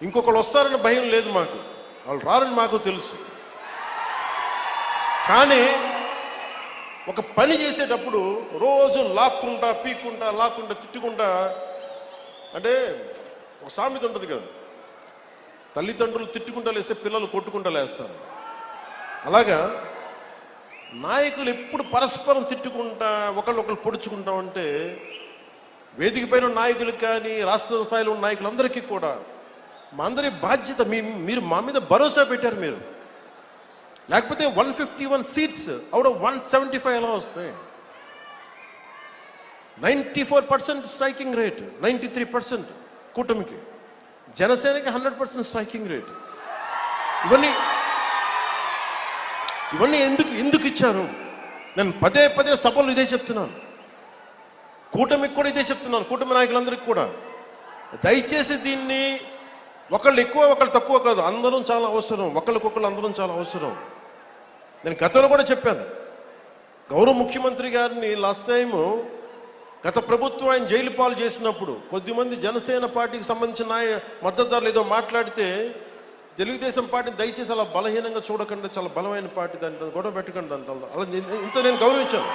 ఇంకొకళ్ళు వస్తారని భయం లేదు మాకు, వాళ్ళు రారని మాకు తెలుసు. కానీ ఒక పని చేసేటప్పుడు రోజు లాక్కుంటా పీక్కుంటా లాక్కుంటా తిట్టుకుంటా, అంటే ఒక సామెత ఉంటుంది కదా, తల్లిదండ్రులు తిట్టుకుంటా లేస్తే పిల్లలు కొట్టుకుంటా లేస్తారు. అలాగా నాయకులు ఎప్పుడు పరస్పరం తిట్టుకుంటా ఒకళ్ళు పొడుచుకుంటా ఉంటే వేదిక పైన నాయకులకు కానీ రాష్ట్ర స్థాయిలో ఉన్న నాయకులందరికీ కూడా మా అందరి బాధ్యత, మీరు మా మీద భరోసా పెట్టారు. మీరు లేకపోతే 151 సీట్స్ అవుట్ ఆఫ్ 175 ఎలా వస్తాయి? 94% స్ట్రైకింగ్ రేట్, 93% కూటమికి, జనసేనకి 100% స్ట్రైకింగ్ రేట్. ఇవన్నీ ఎందుకు ఇచ్చారు? నేను పదే సభలు ఇదే చెప్తున్నాను, కూటమికి కూడా ఇదే చెప్తున్నాను, కూటమి నాయకులందరికీ కూడా. దయచేసి దీన్ని ఒకళ్ళు ఎక్కువ ఒకళ్ళు తక్కువ కాదు, అందరం చాలా అవసరం, ఒకళ్ళకొకళ్ళు అందరం చాలా అవసరం. నేను గతంలో కూడా చెప్పాను, గౌరవ ముఖ్యమంత్రి గారిని లాస్ట్ టైము గత ప్రభుత్వం ఆయన జైలు పాలు చేసినప్పుడు కొద్దిమంది జనసేన పార్టీకి సంబంధించిన మద్దతుదారులు ఏదో మాట్లాడితే తెలుగుదేశం పార్టీని దయచేసి అలా బలహీనంగా చూడకుండా చాలా బలమైన పార్టీ, దాన్ని గొడవ పెట్టకండి, అలా ఇంత నేను గౌరవించాను.